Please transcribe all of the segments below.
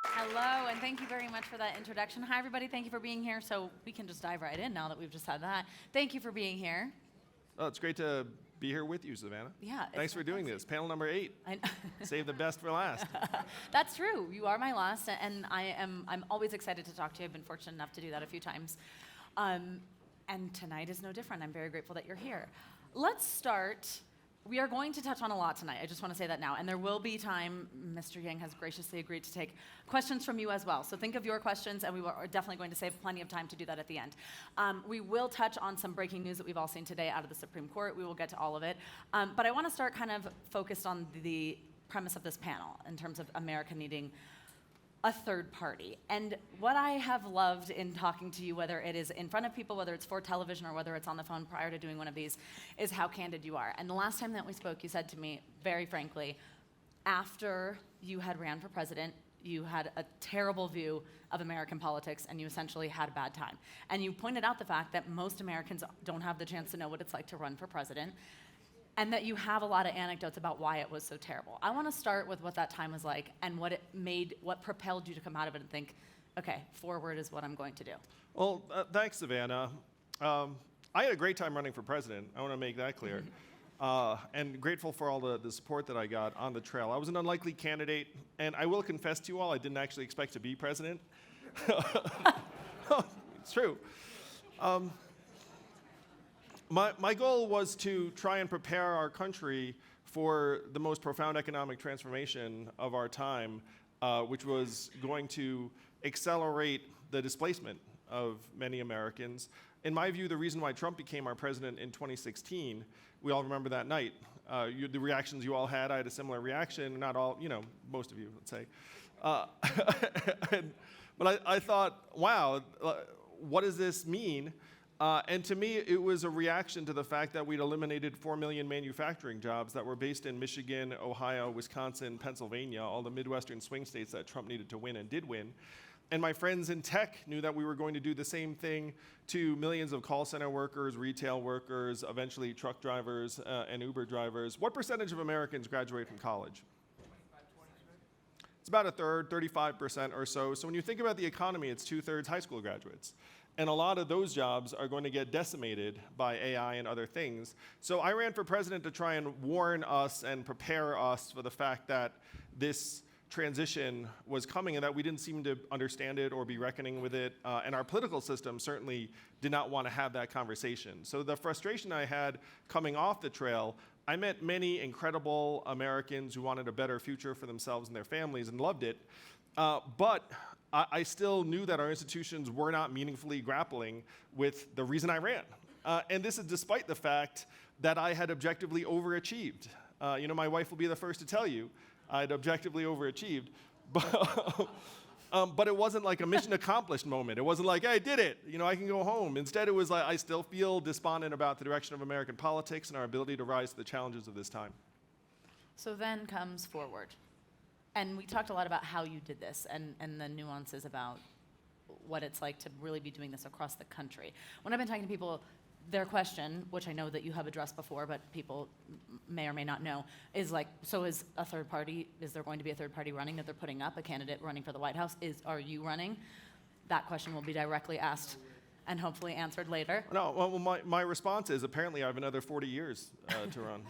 Hello, and thank you very much for that introduction. Hi, everybody. Thank you for being here. So we can just dive right in now that we've just had that. Thank you for being here. Oh, it's great to be here with you, Savannah. Yeah. Thanks for doing this. Panel number 8. Save the best for last. That's true. You are my last, and I'm always excited to talk to you. I've been fortunate enough to do that a few times. And tonight is no different. I'm very grateful that you're here. Let's start. We are going to touch on a lot tonight. I just want to say that now. And there will be time. Mr. Yang has graciously agreed to take questions from you as well. So think of your questions, and we are definitely going to save plenty of time to do that at the end. We will touch on some breaking news that we've all seen today out of the Supreme Court. We will get to all of it. But I want to start kind of focused on the premise of this panel in terms of America needing a third party. And what I have loved in talking to you, whether it is in front of people, whether it's for television or whether it's on the phone prior to doing one of these, is how candid you are. And the last time that we spoke, you said to me, very frankly, after you had ran for president, you had a terrible view of American politics and you essentially had a bad time. And you pointed out the fact that most Americans don't have the chance to know what it's like to run for president, and that you have a lot of anecdotes about why it was so terrible. I want to start with what that time was like and what propelled you to come out of it and think, okay, forward is what I'm going to do. Well, thanks, Savannah. I had a great time running for president. I want to make that clear. And grateful for all the support that I got on the trail. I was an unlikely candidate, and I will confess to you all, I didn't actually expect to be president. It's true. My goal was to try and prepare our country for the most profound economic transformation of our time, which was going to accelerate the displacement of many Americans. In my view, the reason why Trump became our president in 2016, we all remember that night. The reactions you all had, I had a similar reaction. Not all, most of you, let's say. But I thought, wow, what does this mean? And to me, it was a reaction to the fact that we'd eliminated 4 million manufacturing jobs that were based in Michigan, Ohio, Wisconsin, Pennsylvania, all the Midwestern swing states that Trump needed to win and did win. And my friends in tech knew that we were going to do the same thing to millions of call center workers, retail workers, eventually truck drivers and Uber drivers. What percentage of Americans graduate from college? It's about a third, 35% or so. So when you think about the economy, it's 2/3 high school graduates. And a lot of those jobs are going to get decimated by AI and other things. So I ran for president to try and warn us and prepare us for the fact that this transition was coming and that we didn't seem to understand it or be reckoning with it. And our political system certainly did not want to have that conversation. So the frustration I had coming off the trail, I met many incredible Americans who wanted a better future for themselves and their families and loved it. But I still knew that our institutions were not meaningfully grappling with the reason I ran. And this is despite the fact that I had objectively overachieved. My wife will be the first to tell you I'd objectively overachieved. But it wasn't like a mission accomplished moment. It wasn't like, hey, I did it. I can go home. Instead, it was like, I still feel despondent about the direction of American politics and our ability to rise to the challenges of this time. So then comes forward. And we talked a lot about how you did this and the nuances about what it's like to really be doing this across the country. When I've been talking to people, their question, which I know that you have addressed before, but people may or may not know, is like, so is there going to be a third party running that they're putting up, a candidate running for the White House? Are you running? That question will be directly asked and hopefully answered later. No, well, my response is apparently I have another 40 years to run,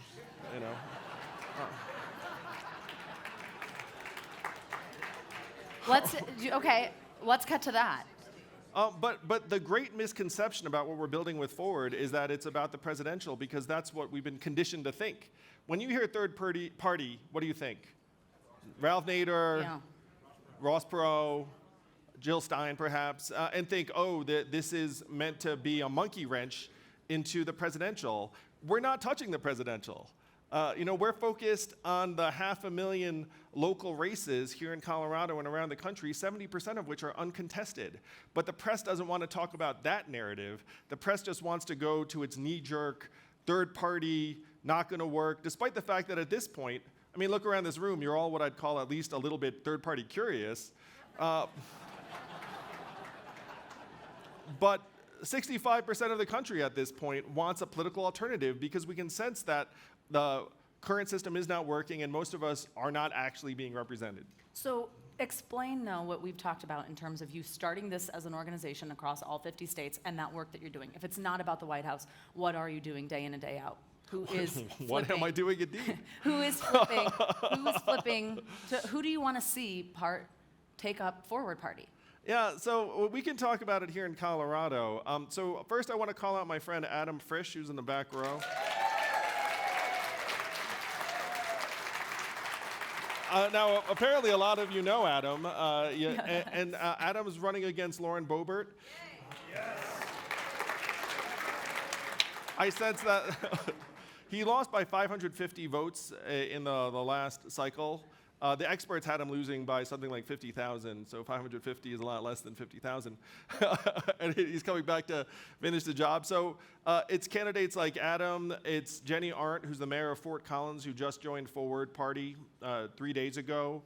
Let's cut to that. But the great misconception about what we're building with Forward is that it's about the presidential, because that's what we've been conditioned to think. When you hear third party, what do you think? Ralph Nader, Yeah. Ross Perot, Jill Stein perhaps, and think, this is meant to be a monkey wrench into the presidential. We're not touching the presidential. We're focused on the 500,000 local races here in Colorado and around the country, 70% of which are uncontested. But the press doesn't want to talk about that narrative. The press just wants to go to its knee-jerk, third party, not going to work, despite the fact that at this point, look around this room, you're all what I'd call at least a little bit third party curious. But 65% of the country at this point wants a political alternative because we can sense that the current system is not working and most of us are not actually being represented. So Explain now what we've talked about in terms of you starting this as an organization across all 50 states and that work that you're doing. If it's not about the White House, what are you doing day in and day out? Who is flipping? What am I doing indeed? Who is flipping? Who's flipping? Who do you want to see take up Forward Party? Yeah, so we can talk about it here in Colorado. So first I want to call out my friend Adam Frisch, who's in the back row. Now, apparently a lot of you know Adam, and Adam is running against Lauren Boebert. Yes. I sense that he lost by 550 votes in the last cycle. The experts had him losing by something like 50,000, so 550 is a lot less than 50,000. And he's coming back to finish the job. So it's candidates like Adam, it's Jenny Arndt, who's the mayor of Fort Collins, who just joined Forward Party 3 days ago.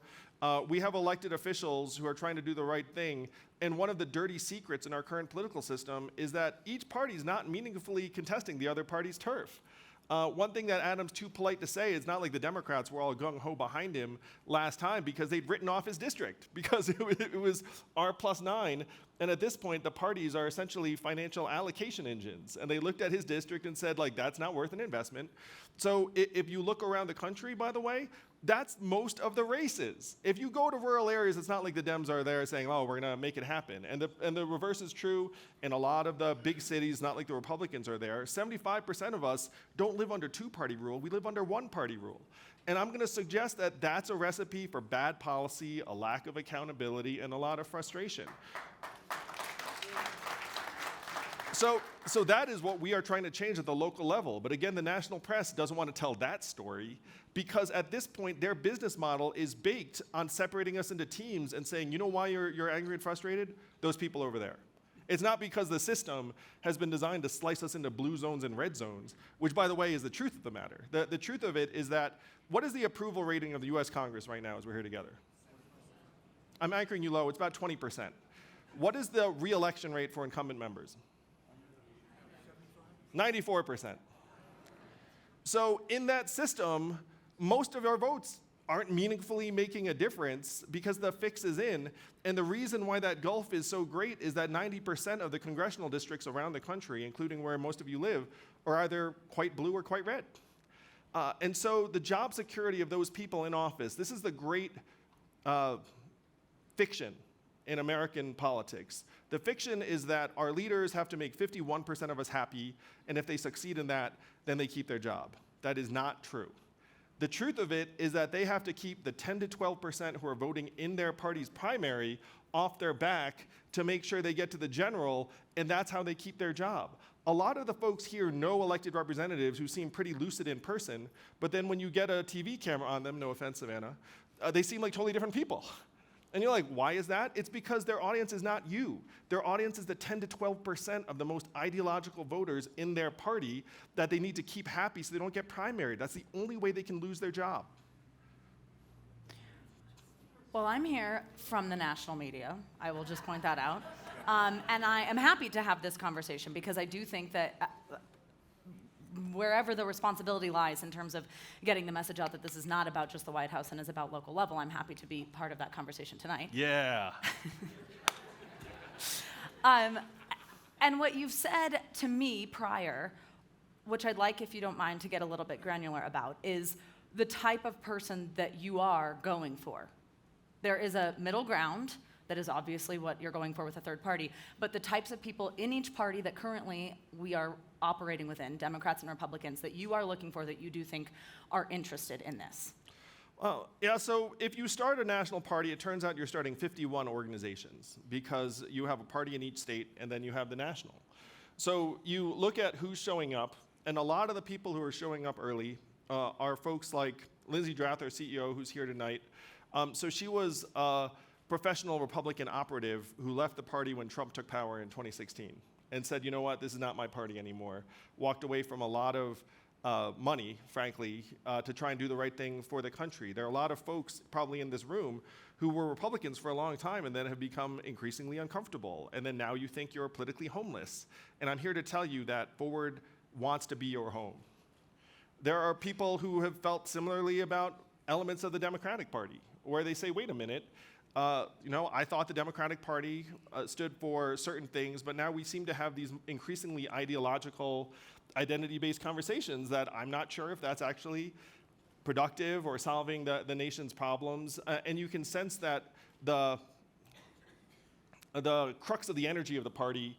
We have elected officials who are trying to do the right thing. And one of the dirty secrets in our current political system is that each party is not meaningfully contesting the other party's turf. One thing that Adam's too polite to say is not like the Democrats were all gung-ho behind him last time because they'd written off his district because it was R+9. And at this point, the parties are essentially financial allocation engines. And they looked at his district and said, like, that's not worth an investment. So if you look around the country, by the way, that's most of the races. If you go to rural areas, it's not like the Dems are there saying, oh, we're going to make it happen. And the reverse is true in a lot of the big cities, not like the Republicans are there. 75% of us don't live under two-party rule. We live under one-party rule. And I'm going to suggest that that's a recipe for bad policy, a lack of accountability, and a lot of frustration. So that is what we are trying to change at the local level. But again, the national press doesn't want to tell that story because at this point, their business model is baked on separating us into teams and saying, you know why you're angry and frustrated? Those people over there. It's not because the system has been designed to slice us into blue zones and red zones, which, by the way, is the truth of the matter. The truth of it is that what is the approval rating of the US Congress right now as we're here together? I'm anchoring you low. It's about 20%. What is the re-election rate for incumbent members? 94%. So in that system, most of our votes aren't meaningfully making a difference because the fix is in. And the reason why that gulf is so great is that 90% of the congressional districts around the country, including where most of you live, are either quite blue or quite red. And so the job security of those people in office, this is the great fiction in American politics. The fiction is that our leaders have to make 51% of us happy, and if they succeed in that, then they keep their job. That is not true. The truth of it is that they have to keep the 10 to 12% who are voting in their party's primary off their back to make sure they get to the general, and that's how they keep their job. A lot of the folks here know elected representatives who seem pretty lucid in person, but then when you get a TV camera on them, no offense, Savannah, they seem like totally different people. And you're like, why is that? It's because their audience is not you. Their audience is the 10 to 12% of the most ideological voters in their party that they need to keep happy so they don't get primaried. That's the only way they can lose their job. Well, I'm here from the national media. I will just point that out. And I am happy to have this conversation because I do think that wherever the responsibility lies in terms of getting the message out that this is not about just the White House and is about local level, I'm happy to be part of that conversation tonight. Yeah. And what you've said to me prior, which I'd like, if you don't mind, to get a little bit granular about, is the type of person that you are going for. There is a middle ground. That is obviously what you're going for with a third party. But the types of people in each party that currently we are operating within, Democrats and Republicans, that you are looking for, that you do think are interested in this. Well, yeah, so if you start a national party, it turns out you're starting 51 organizations because you have a party in each state and then you have the national. So you look at who's showing up, and a lot of the people who are showing up early are folks like Lindsay Drath, our CEO, who's here tonight. So she was professional Republican operative who left the party when Trump took power in 2016 and said, you know what, this is not my party anymore. Walked away from a lot of money, frankly, to try and do the right thing for the country. There are a lot of folks probably in this room who were Republicans for a long time and then have become increasingly uncomfortable. And then now you think you're politically homeless. And I'm here to tell you that Forward wants to be your home. There are people who have felt similarly about elements of the Democratic Party, where they say, wait a minute, I thought the Democratic Party stood for certain things, but now we seem to have these increasingly ideological, identity-based conversations that I'm not sure if that's actually productive or solving the nation's problems. And you can sense that the crux of the energy of the party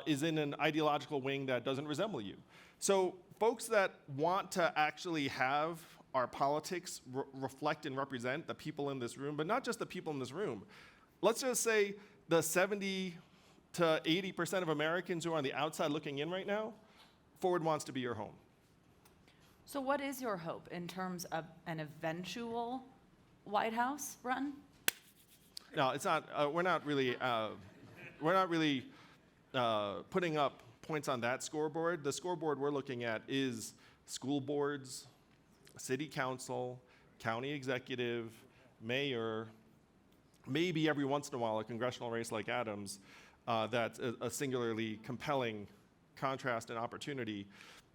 is in an ideological wing that doesn't resemble you. So folks that want to actually have our politics reflect and represent the people in this room, but not just the people in this room. Let's just say the 70 to 80% of Americans who are on the outside looking in right now, Forward wants to be your home. So what is your hope in terms of an eventual White House run? No, it's not. We're not really putting up points on that scoreboard. The scoreboard we're looking at is school boards, city council, county executive, mayor, maybe every once in a while a congressional race like Adams. That's a singularly compelling contrast and opportunity.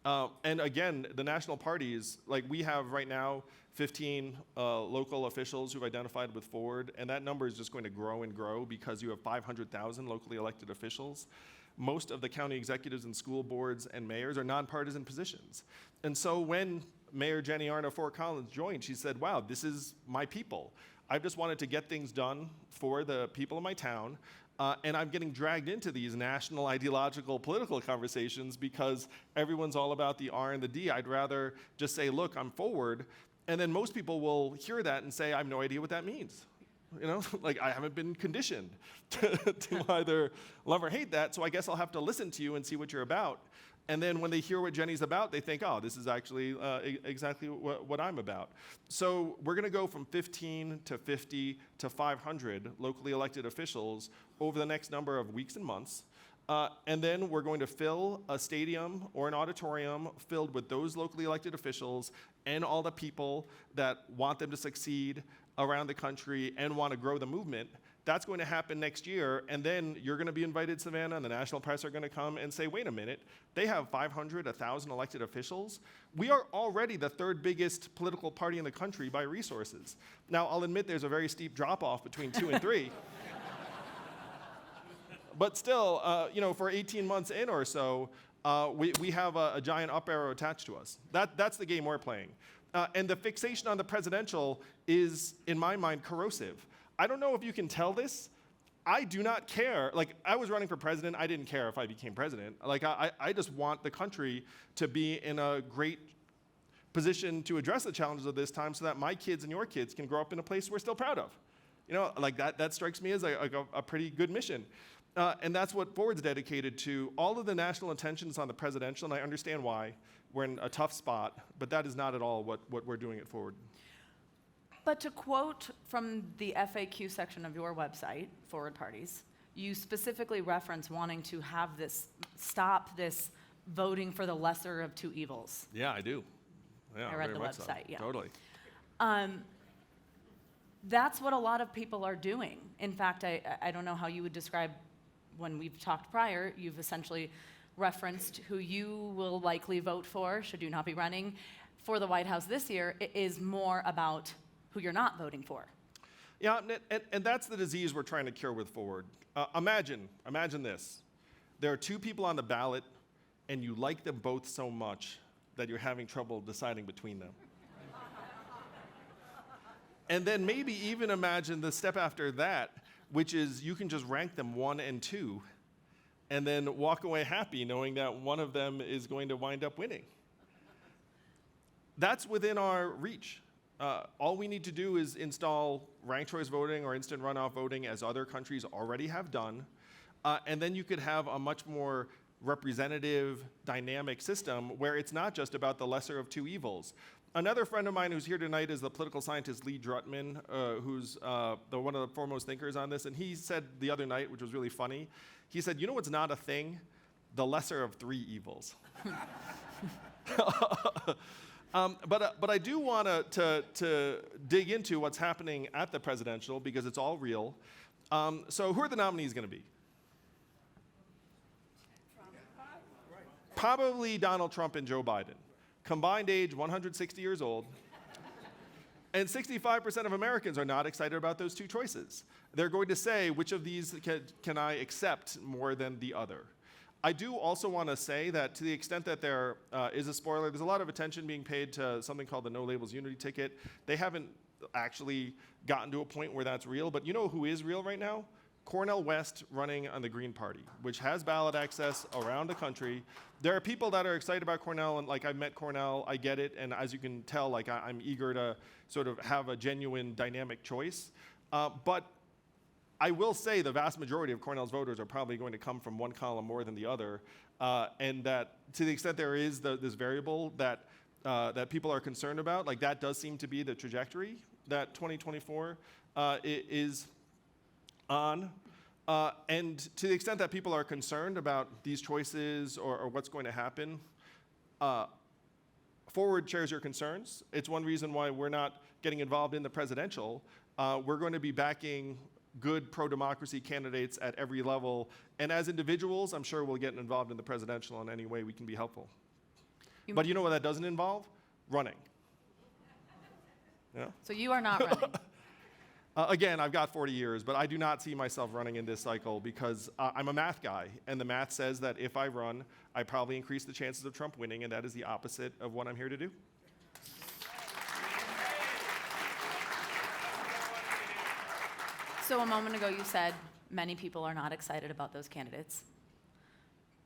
And again, the national parties, like we have right now 15 local officials who've identified with Forward, and that number is just going to grow and grow because you have 500,000 locally elected officials. Most of the county executives and school boards and mayors are nonpartisan positions. And so when Mayor Jenny Arno Fort Collins joined, she said, wow, this is my people. I've just wanted to get things done for the people of my town. And I'm getting dragged into these national ideological political conversations because everyone's all about the R and the D. I'd rather just say, look, I'm Forward. And then most people will hear that and say, I have no idea what that means. Like I haven't been conditioned to either love or hate that, so I guess I'll have to listen to you and see what you're about. And then when they hear what Jenny's about, they think, oh, this is actually exactly what I'm about. So we're going to go from 15 to 50 to 500 locally elected officials over the next number of weeks and months. And then we're going to fill a stadium or an auditorium filled with those locally elected officials and all the people that want them to succeed around the country and want to grow the movement. That's going to happen next year, and then you're going to be invited, Savannah, and the national press are going to come and say, wait a minute, they have 500, 1,000 elected officials. We are already the third biggest political party in the country by resources. Now, I'll admit there's a very steep drop-off between 2 and 3. But still, for 18 months in or so, we have a giant up arrow attached to us. That's the game we're playing. And the fixation on the presidential is, in my mind, corrosive. I don't know if you can tell this. I do not care. Like, I was running for president. I didn't care if I became president. Like, I just want the country to be in a great position to address the challenges of this time so that my kids and your kids can grow up in a place we're still proud of. Like that strikes me as a pretty good mission. And that's what Forward's dedicated to. All of the national attention is on the presidential, and I understand why. We're in a tough spot, but that is not at all what we're doing at Forward. But to quote from the FAQ section of your website, Forward Parties, you specifically reference wanting to have stop this voting for the lesser of two evils. Yeah, I do. Yeah, I read the very much so. website, yeah. Totally. That's what a lot of people are doing. In fact, I don't know how you would describe, when we've talked prior, you've essentially referenced who you will likely vote for, should you not be running, for the White House this year. It is more about who you're not voting for. Yeah, and that's the disease we're trying to cure with Forward. Imagine this. There are two people on the ballot, and you like them both so much that you're having trouble deciding between them. And then maybe even imagine the step after that, which is you can just rank them 1 and 2, and then walk away happy knowing that one of them is going to wind up winning. That's within our reach. All we need to do is install ranked choice voting or instant runoff voting, as other countries already have done, and then you could have a much more representative, dynamic system where it's not just about the lesser of two evils. Another friend of mine who's here tonight is the political scientist Lee Drutman, who's one of the foremost thinkers on this, and he said the other night, which was really funny, he said, what's not a thing? The lesser of three evils. But I do want to dig into what's happening at the presidential because it's all real. So who are the nominees going to be? Probably Donald Trump and Joe Biden. Combined age, 160 years old. And 65% of Americans are not excited about those two choices. They're going to say, which of these can I accept more than the other? I do also want to say that to the extent that there is a spoiler, there's a lot of attention being paid to something called the No Labels Unity ticket. They haven't actually gotten to a point where that's real, but you know who is real right now? Cornel West running on the Green Party, which has ballot access around the country. There are people that are excited about Cornel, and like I've met Cornel, I get it, and as you can tell, like I'm eager to sort of have a genuine dynamic choice. But I will say the vast majority of Cornell's voters are probably going to come from one column more than the other, and that to the extent there is this variable that people are concerned about, like that does seem to be the trajectory that 2024 is on. And to the extent that people are concerned about these choices or what's going to happen, Forward shares your concerns. It's one reason why we're not getting involved in the presidential. We're going to be backing good pro-democracy candidates at every level. And as individuals, I'm sure we'll get involved in the presidential in any way we can be helpful. But you know what that doesn't involve? Running. Yeah? So you are not running. Again, I've got 40 years, but I do not see myself running in this cycle because I'm a math guy, and the math says that if I run, I probably increase the chances of Trump winning, and that is the opposite of what I'm here to do. So a moment ago you said many people are not excited about those candidates.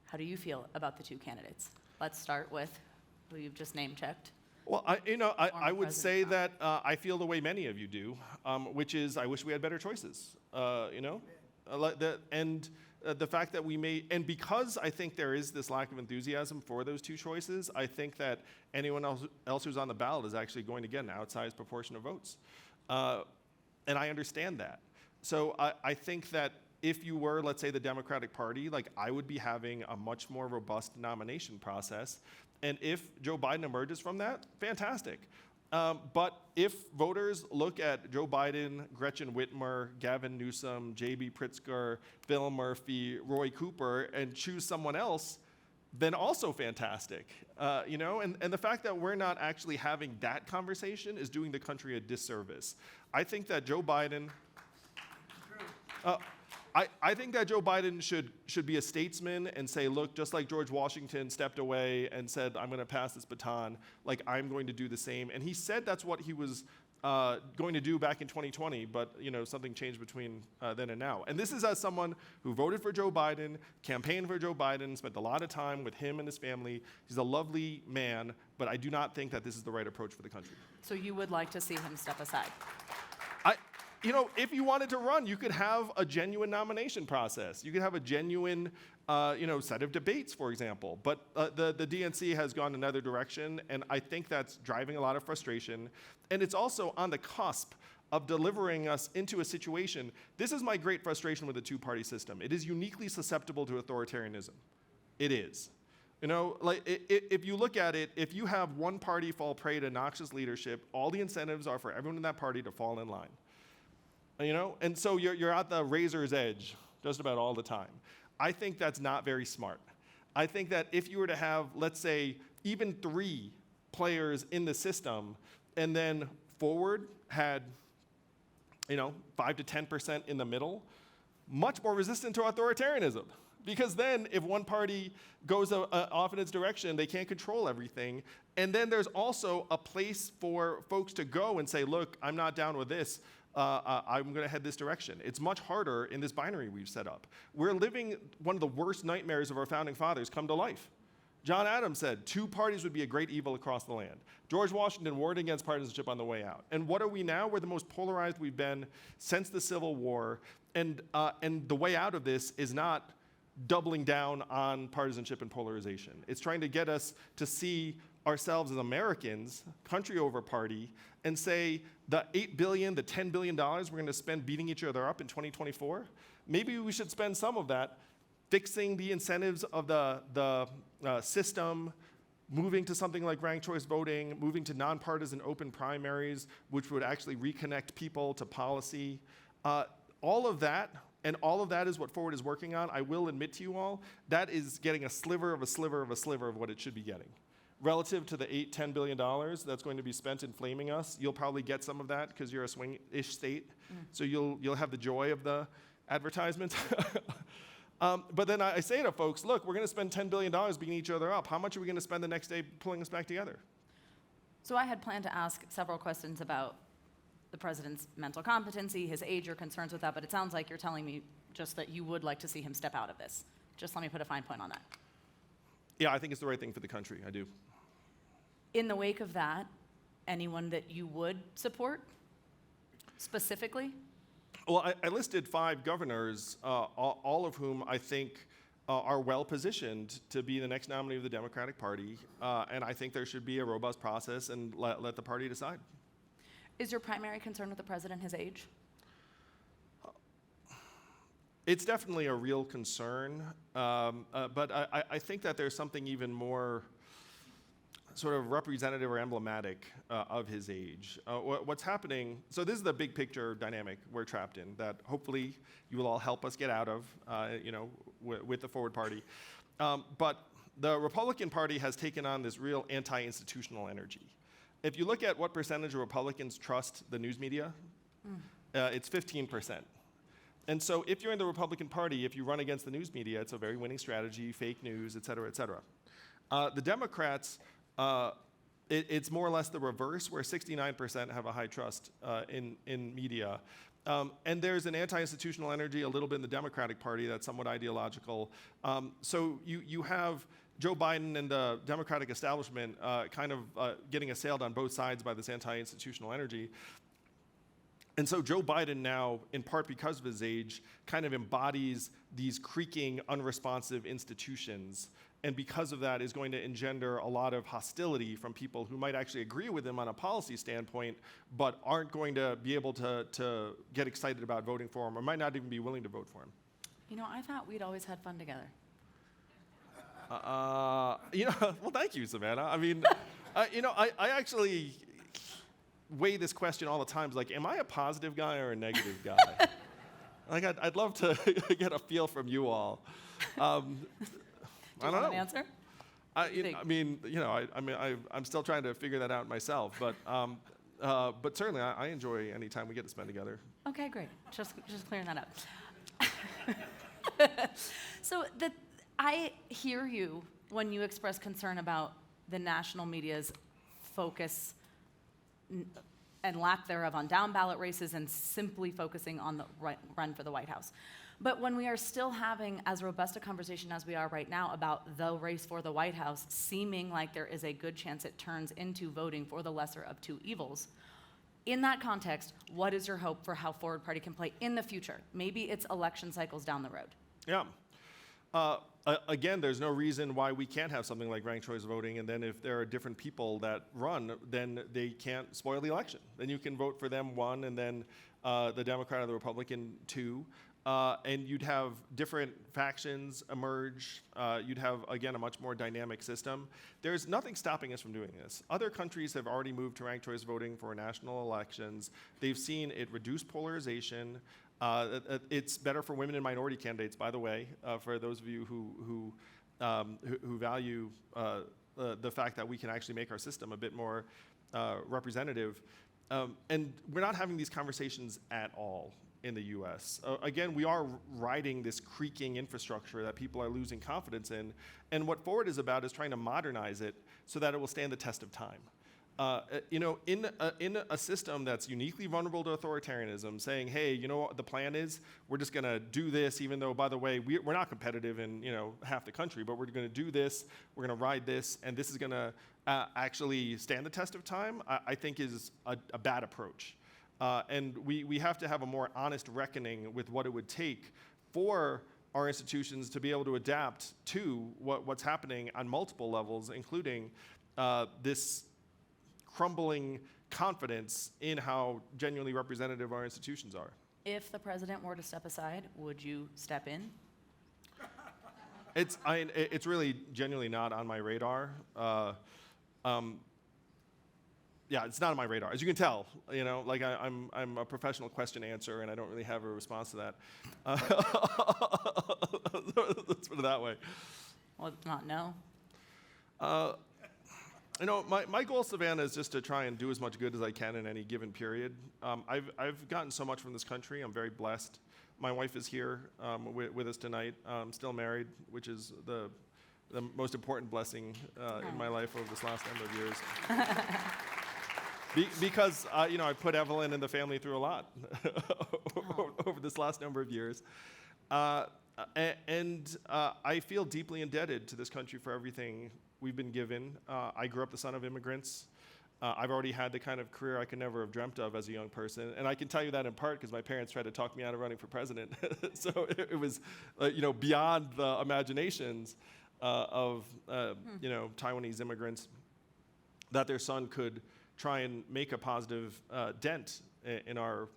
How do you feel about the two candidates? Let's start with who you've just name-checked. Well, I would say that I feel the way many of you do, which is I wish we had better choices. The fact that we may, and because I think there is this lack of enthusiasm for those two choices, I think that anyone else who's on the ballot is actually going to get an outsized proportion of votes. And I understand that. So I think that if you were, let's say, the Democratic Party, like I would be having a much more robust nomination process. And if Joe Biden emerges from that, fantastic. But if voters look at Joe Biden, Gretchen Whitmer, Gavin Newsom, J.B. Pritzker, Bill Murphy, Roy Cooper, and choose someone else, then also fantastic. And the fact that we're not actually having that conversation is doing the country a disservice. I think that Joe Biden... I think that Joe Biden should be a statesman and say, look, just like George Washington stepped away and said, I'm going to pass this baton, like I'm going to do the same. And he said that's what he was going to do back in 2020, but something changed between then and now. And this is as someone who voted for Joe Biden, campaigned for Joe Biden, spent a lot of time with him and his family. He's a lovely man, but I do not think that this is the right approach for the country. So you would like to see him step aside? If you wanted to run, you could have a genuine nomination process. You could have a genuine, set of debates, for example. But the DNC has gone another direction, and I think that's driving a lot of frustration. And it's also on the cusp of delivering us into a situation. This is my great frustration with the two-party system. It is uniquely susceptible to authoritarianism. It is. If you look at it, if you have one party fall prey to noxious leadership, all the incentives are for everyone in that party to fall in line. And so you're at the razor's edge just about all the time. I think that's not very smart. I think that if you were to have, let's say, even 3 players in the system, and then Forward had, 5 to 10% in the middle, much more resistant to authoritarianism. Because then if one party goes off in its direction, they can't control everything. And then there's also a place for folks to go and say, look, I'm not down with this. I'm going to head this direction. It's much harder in this binary we've set up. We're living one of the worst nightmares of our founding fathers come to life. John Adams said 2 parties would be a great evil across the land. George Washington warned against partisanship on the way out. And what are we now? We're the most polarized we've been since the Civil War. And the way out of this is not doubling down on partisanship and polarization. It's trying to get us to see ourselves as Americans, country over party, and say the $8 billion, the $10 billion we're going to spend beating each other up in 2024, maybe we should spend some of that fixing the incentives of the system, moving to something like ranked choice voting, moving to nonpartisan open primaries, which would actually reconnect people to policy. All of that, and all of that is what Forward is working on. I will admit to you all, that is getting a sliver of a sliver of a sliver of what it should be getting. relative to the $8-10 billion that's going to be spent in flaming us, you'll probably get some of that because you're a swing-ish state. So you'll have the joy of the advertisement. But then I say to folks, look, we're going to spend $10 billion beating each other up. How much are we going to spend the next day pulling us back together? So I had planned to ask several questions about the president's mental competency, his age, your concerns with that, but it sounds like you're telling me just that you would like to see him step out of this. Just let me put a fine point on that. Yeah, I think it's the right thing for the country. I do. In the wake of that, anyone that you would support specifically? Well, I listed 5 governors, all of whom I think are well positioned to be the next nominee of the Democratic Party, and I think there should be a robust process and let the party decide. Is your primary concern with the president his age? It's definitely a real concern, but I think that there's something even more sort of representative or emblematic of his age. What's happening, so this is the big picture dynamic we're trapped in that hopefully you will all help us get out of, with the Forward Party. But the Republican Party has taken on this real anti-institutional energy. If you look at what percentage of Republicans trust the news media, it's 15%. And so if you're in the Republican Party, if you run against the news media, it's a very winning strategy, fake news, et cetera, et cetera. The Democrats, it's more or less the reverse, where 69% have a high trust in media. And there's an anti-institutional energy a little bit in the Democratic Party that's somewhat ideological. So you have Joe Biden and the Democratic establishment kind of getting assailed on both sides by this anti-institutional energy. And so Joe Biden now, in part because of his age, kind of embodies these creaking, unresponsive institutions. And because of that is going to engender a lot of hostility from people who might actually agree with him on a policy standpoint, but aren't going to be able to get excited about voting for him, or might not even be willing to vote for him. You know, I thought we'd always had fun together. Well, thank you, Savannah. I mean, I actually weigh this question all the time. It's like, am I a positive guy or a negative guy? Like, I'd love to get a feel from you all. I don't know. An answer? I'm still trying to figure that out myself. But certainly, I enjoy any time we get to spend together. Okay, great. Just clearing that up. So I hear you when you express concern about the national media's focus and lack thereof on down-ballot races and simply focusing on the run for the White House. But when we are still having as robust a conversation as we are right now about the race for the White House, seeming like there is a good chance it turns into voting for the lesser of two evils, in that context, what is your hope for how Forward Party can play in the future? Maybe it's election cycles down the road. Yeah. Again, there's no reason why we can't have something like ranked choice voting, and then if there are different people that run, then they can't spoil the election. Then you can vote for them one, and then the Democrat or the Republican two, and you'd have different factions emerge. You'd have, again, a much more dynamic system. There's nothing stopping us from doing this. Other countries have already moved to ranked choice voting for national elections. They've seen it reduce polarization. It's better for women and minority candidates, by the way, for those of you who value the fact that we can actually make our system a bit more representative. And we're not having these conversations at all in the US. Again, we are riding this creaking infrastructure that people are losing confidence in. And what Forward is about is trying to modernize it so that it will stand the test of time. In a system that's uniquely vulnerable to authoritarianism, saying, hey, you know what the plan is? We're just going to do this, even though, by the way, we're not competitive in half the country, but we're going to do this, we're going to ride this, and this is going to actually stand the test of time, I think is a bad approach. And we have to have a more honest reckoning with what it would take for our institutions to be able to adapt to what's happening on multiple levels, including this crumbling confidence in how genuinely representative our institutions are. If the president were to step aside, would you step in? It's really genuinely not on my radar. Yeah, it's not on my radar. As you can tell, I'm a professional question answer, and I don't really have a response to that. Let's put it that way. Well, it's not no. My goal, Savannah, is just to try and do as much good as I can in any given period. I've gotten so much from this country. I'm very blessed. My wife is here with us tonight. I'm still married, which is the most important blessing in my life over this last number of years. Because I put Evelyn and the family through a lot over this last number of years. And I feel deeply indebted to this country for everything we've been given. I grew up the son of immigrants. I've already had the kind of career I could never have dreamt of as a young person. And I can tell you that in part because my parents tried to talk me out of running for president. So it was beyond the imaginations of Taiwanese immigrants that their son could try and make a positive dent in our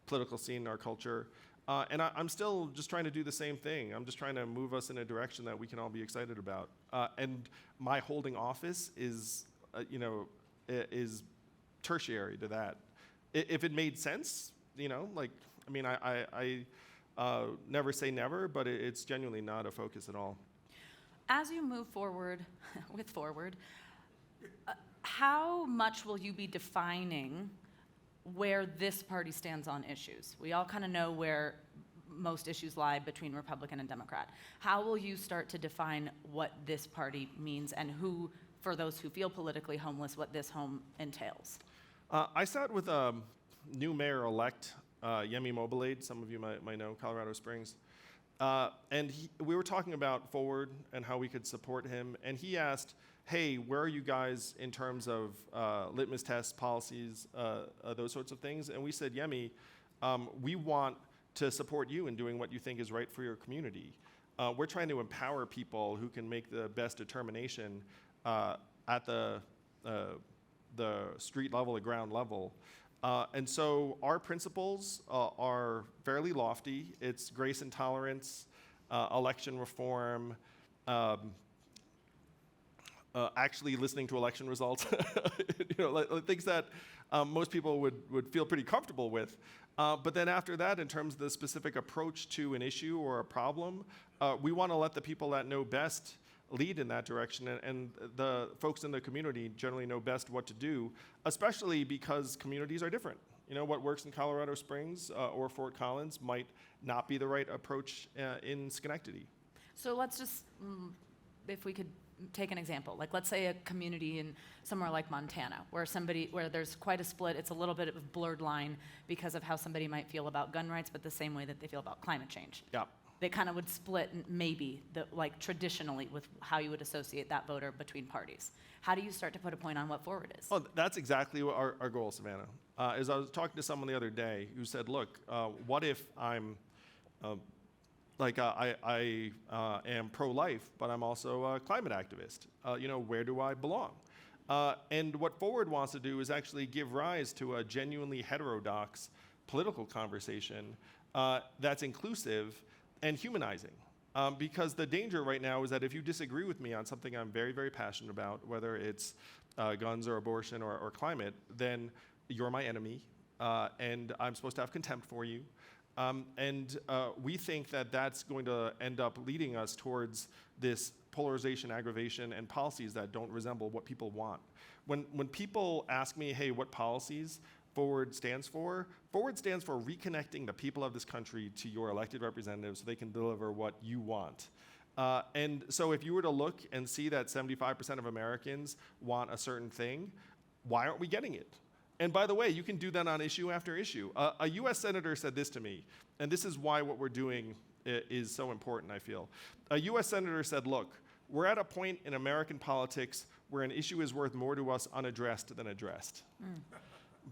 political scene, our culture. And I'm still just trying to do the same thing. I'm just trying to move us in a direction that we can all be excited about. And my holding office is tertiary to that. If it made sense, I never say never, but it's genuinely not a focus at all. As you move forward with Forward, how much will you be defining where this party stands on issues? We all kind of know where most issues lie between Republican and Democrat. How will you start to define what this party means and who, for those who feel politically homeless, what this home entails? I sat with new mayor-elect Yemi Mobilade, some of you might know, Colorado Springs. And we were talking about Forward and how we could support him. And he asked, hey, where are you guys in terms of litmus tests, policies, those sorts of things? And we said, Yemi, we want to support you in doing what you think is right for your community. We're trying to empower people who can make the best determination at the street level, the ground level. And so our principles are fairly lofty. It's grace and tolerance, election reform, actually listening to election results, things that most people would feel pretty comfortable with. But then after that, in terms of the specific approach to an issue or a problem, we want to let the people that know best lead in that direction, and the folks in the community generally know best what to do, especially because communities are different. What works in Colorado Springs or Fort Collins might not be the right approach in Schenectady. So let's just, if we could take an example, like let's say a community in somewhere like Montana, where there's quite a split. It's a little bit of a blurred line because of how somebody might feel about gun rights, but the same way that they feel about climate change. Yeah. They kind of would split maybe traditionally with how you would associate that voter between parties. How do you start to put a point on what Forward is? Oh, that's exactly what our goal, Savannah. Is I was talking to someone the other day who said, look, what if I'm I am pro-life, but I'm also a climate activist. Where do I belong? And what Forward wants to do is actually give rise to a genuinely heterodox political conversation that's inclusive and humanizing. Because the danger right now is that if you disagree with me on something I'm very, very passionate about, whether it's guns or abortion or climate, then you're my enemy, and I'm supposed to have contempt for you. And we think that that's going to end up leading us towards this polarization, aggravation, and policies that don't resemble what people want. When people ask me, hey, what policies Forward stands for reconnecting the people of this country to your elected representatives so they can deliver what you want. And so if you were to look and see that 75% of Americans want a certain thing, why aren't we getting it? And by the way, you can do that on issue after issue. A US senator said this to me, and this is why what we're doing is so important, I feel. A US senator said, look, we're at a point in American politics where an issue is worth more to us unaddressed than addressed.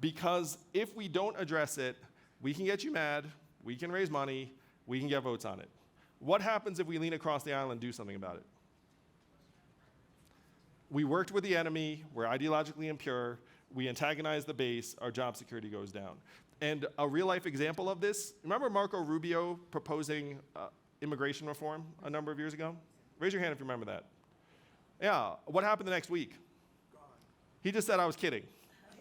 Because if we don't address it, we can get you mad, we can raise money, we can get votes on it. What happens if we lean across the aisle and do something about it? We worked with the enemy, we're ideologically impure, we antagonize the base, our job security goes down. And a real-life example of this, remember Marco Rubio proposing immigration reform a number of years ago? Raise your hand if you remember that. Yeah, what happened the next week? Gone. He just said, I was kidding.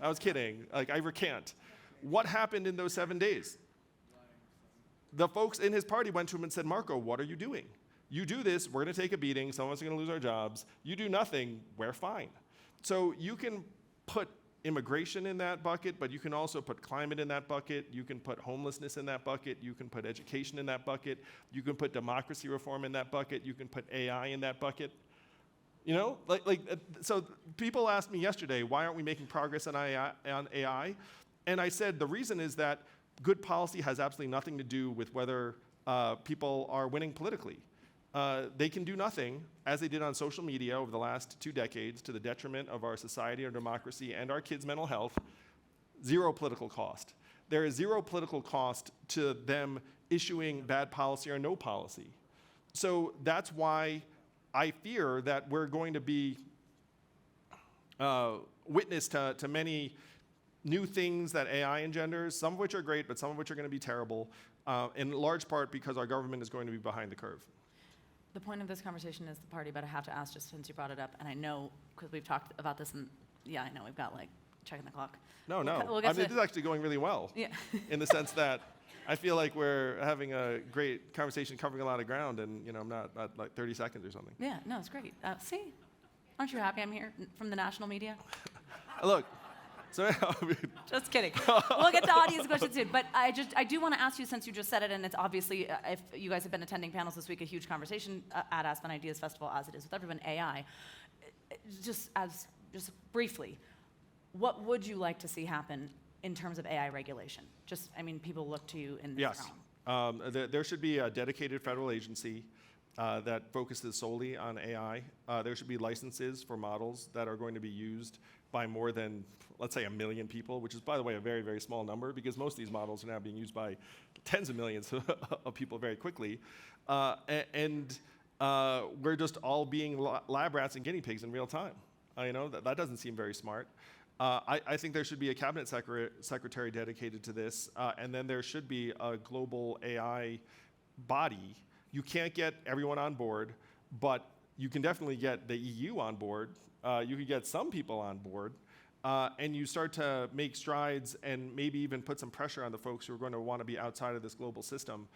I was kidding, I recant. What happened in those 7 days? The folks in his party went to him and said, Marco, what are you doing? You do this, we're gonna take a beating, some of us are gonna lose our jobs. You do nothing, we're fine. So you can put immigration in that bucket, but you can also put climate in that bucket. You can put homelessness in that bucket. You can put education in that bucket. You can put democracy reform in that bucket. You can put AI in that bucket. You know, so people asked me yesterday, why aren't we making progress on AI? And I said the reason is that good policy has absolutely nothing to do with whether people are winning politically. They can do nothing, as they did on social media over the last 2 decades, to the detriment of our society, our democracy, and our kids' mental health. Zero political cost. There is zero political cost to them issuing bad policy or no policy. So that's why I fear that we're going to be witness to many new things that AI engenders, some of which are great, but some of which are going to be terrible, in large part because our government is going to be behind the curve. The point of this conversation is the party, but I have to ask just since you brought it up, and I know, because we've talked about this, and yeah, I know we've got like checking the clock. No. We'll I mean, this is actually going really well. Yeah. In the sense that I feel like we're having a great conversation covering a lot of ground, and I'm not at like 30 seconds or something. Yeah, no, it's great. See, aren't you happy I'm here from the national media? Look, so just kidding. We'll get to audience questions soon, but I do want to ask you, since you just said it, and it's obviously, if you guys have been attending panels this week, a huge conversation at Aspen Ideas Festival, as it is with everyone, AI. Just briefly, what would you like to see happen in terms of AI regulation? People look to you in this realm. Yes. There should be a dedicated federal agency that focuses solely on AI. There should be licenses for models that are going to be used by more than, let's say, 1 million people, which is, by the way, a very, very small number, because most of these models are now being used by tens of millions of people very quickly. And we're just all being lab rats and guinea pigs in real time. That doesn't seem very smart. I think there should be a cabinet secretary dedicated to this, and then there should be a global AI body. You can't get everyone on board, but you can definitely get the EU on board. You could get some people on board, and you start to make strides and maybe even put some pressure on the folks who are going to want to be outside of this global system.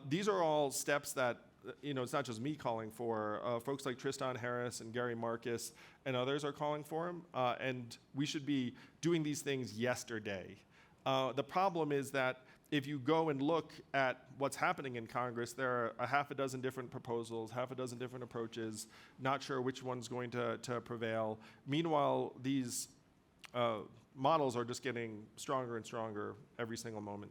These are all steps that, it's not just me calling for. Folks like Tristan Harris and Gary Marcus and others are calling for them, and we should be doing these things yesterday. The problem is that if you go and look at what's happening in Congress, there are a half a dozen different proposals, half a dozen different approaches, not sure which one's going to prevail. Meanwhile, these models are just getting stronger and stronger every single moment.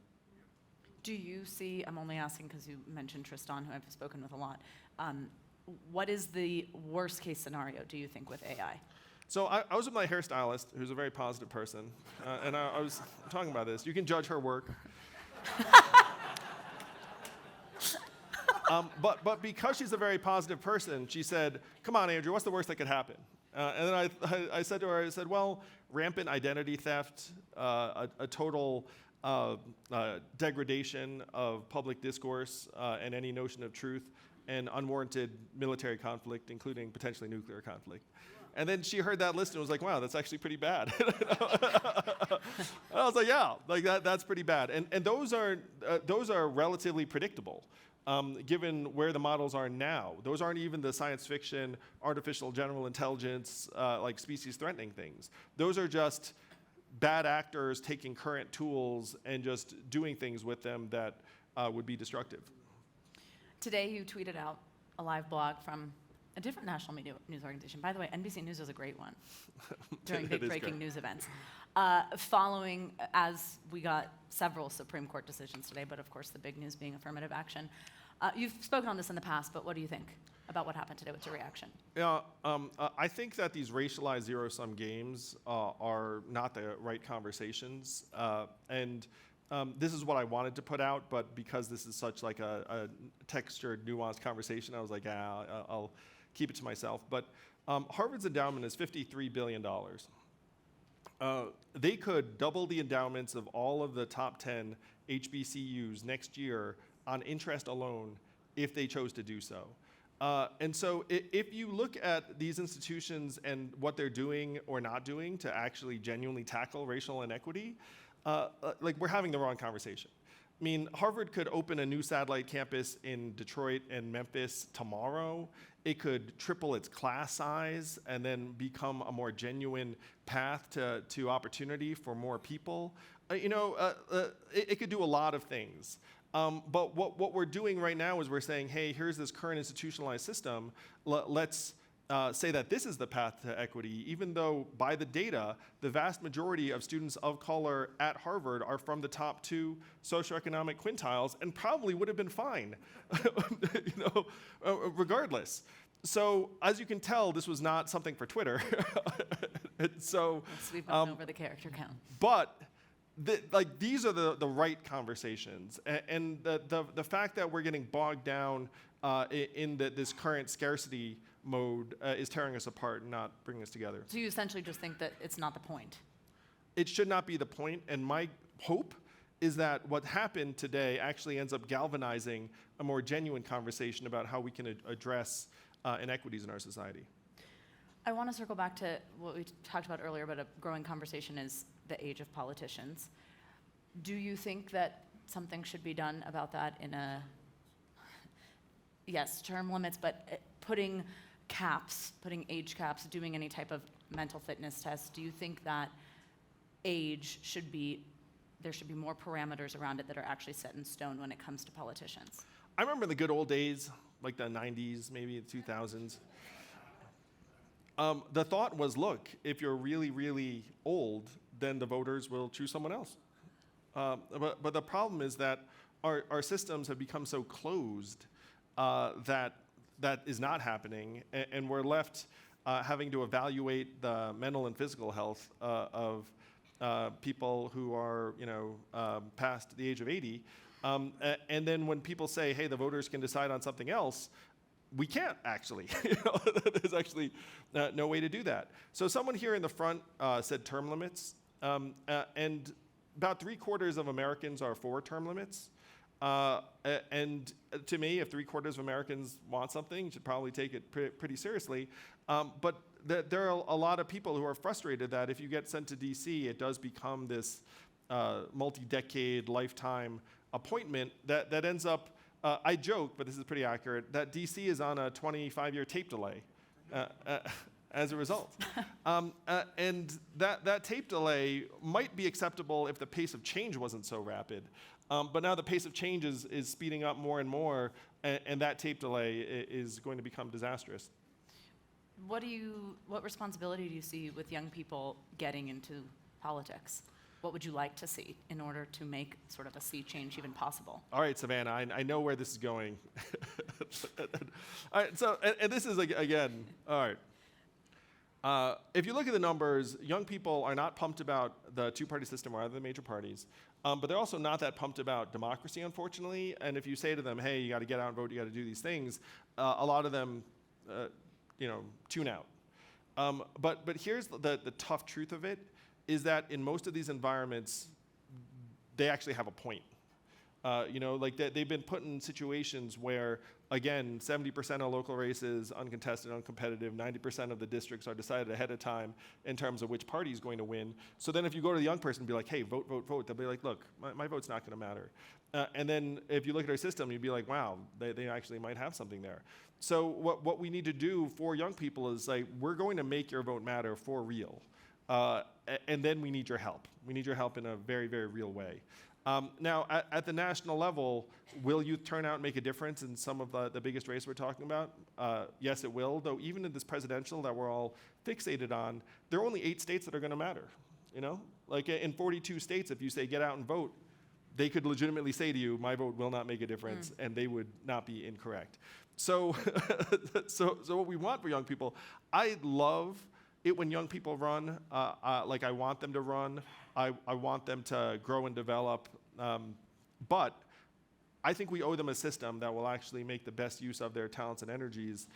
Do you see, I'm only asking because you mentioned Tristan, who I've spoken with a lot, what is the worst case scenario, do you think, with AI? So I was with my hairstylist, who's a very positive person, and I was talking about this. You can judge her work. But because she's a very positive person, she said, come on, Andrew, what's the worst that could happen? And then I said to her, well, rampant identity theft, a total degradation of public discourse and any notion of truth, and unwarranted military conflict, including potentially nuclear conflict. And then she heard that list and was like, wow, that's actually pretty bad. And I was like, yeah, that's pretty bad. And those are relatively predictable, given where the models are now. Those aren't even the science fiction, artificial general intelligence, like species-threatening things. Those are just bad actors taking current tools and just doing things with them that would be destructive. Today you tweeted out a live blog from a different national media news organization. By the way, NBC News is a great one during big breaking news events. Following, as we got several Supreme Court decisions today, but of course the big news being affirmative action. You've spoken on this in the past, but what do you think about what happened today? What's your reaction? Yeah, I think that these racialized zero-sum games are not the right conversations. And this is what I wanted to put out, but because this is such like a textured, nuanced conversation, I was like, yeah, I'll keep it to myself. But Harvard's endowment is $53 billion. They could double the endowments of all of the top 10 HBCUs next year on interest alone if they chose to do so. And so if you look at these institutions and what they're doing or not doing to actually genuinely tackle racial inequity, like we're having the wrong conversation. I mean, Harvard could open a new satellite campus in Detroit and Memphis tomorrow. It could triple its class size and then become a more genuine path to opportunity for more people. It could do a lot of things. But what we're doing right now is we're saying, hey, here's this current institutionalized system. Let's say that this is the path to equity, even though by the data, the vast majority of students of color at Harvard are from the top 2 socioeconomic quintiles and probably would have been fine, regardless. So as you can tell, this was not something for Twitter. And so, we've gone over the character count. But these are the right conversations, and the fact that we're getting bogged down in this current scarcity mode is tearing us apart and not bringing us together. So you essentially just think that it's not the point? It should not be the point, and my hope is that what happened today actually ends up galvanizing a more genuine conversation about how we can address inequities in our society. I want to circle back to what we talked about earlier, but a growing conversation is the age of politicians. Do you think that something should be done about that in yes, term limits, but putting age caps, doing any type of mental fitness test? Do you think that there should be more parameters around it that are actually set in stone when it comes to politicians? I remember the good old days, like the 90s, maybe the 2000s. The thought was, look, if you're really, really old, then the voters will choose someone else. But the problem is that our systems have become so closed that is not happening, and we're left having to evaluate the mental and physical health of people who are, past the age of 80. And then when people say, hey, the voters can decide on something else, we can't actually. There's actually no way to do that. So someone here in the front said term limits, and about 3/4 of Americans are for term limits. And to me, if 3/4 of Americans want something, you should probably take it pretty seriously. But there are a lot of people who are frustrated that if you get sent to DC, it does become this multi-decade, lifetime appointment that ends up, I joke, but this is pretty accurate, that DC is on a 25-year tape delay as a result. And that tape delay might be acceptable if the pace of change wasn't so rapid. But now the pace of change is speeding up more and more, and that tape delay is going to become disastrous. What responsibility do you see with young people getting into politics? What would you like to see in order to make sort of a sea change even possible? All right, Savannah, I know where this is going. All right, so, and this is, again, all right. If you look at the numbers, young people are not pumped about the two-party system or other major parties, but they're also not that pumped about democracy, unfortunately. And if you say to them, hey, you got to get out and vote, you got to do these things, a lot of them, tune out. But here's the tough truth of it, is that in most of these environments, they actually have a point. They've been put in situations where, again, 70% of local races, uncontested, uncompetitive, 90% of the districts are decided ahead of time in terms of which party is going to win. So then if you go to the young person and be like, hey, vote, vote, vote, they'll be like, look, my vote's not going to matter. And then if you look at our system, you'd be like, wow, they actually might have something there. So what we need to do for young people is, like, we're going to make your vote matter for real. And then we need your help. We need your help in a very, very real way. Now, at the national level, will youth turnout make a difference in some of the biggest race we're talking about? Yes, it will, though even in this presidential that we're all fixated on, there are only 8 states that are going to matter. Like in 42 states, if you say get out and vote, they could legitimately say to you, my vote will not make a difference, and they would not be incorrect. So, so what we want for young people, I love it when young people run. Like, I want them to run. I want them to grow and develop. But I think we owe them a system that will actually make the best use of their talents and energies.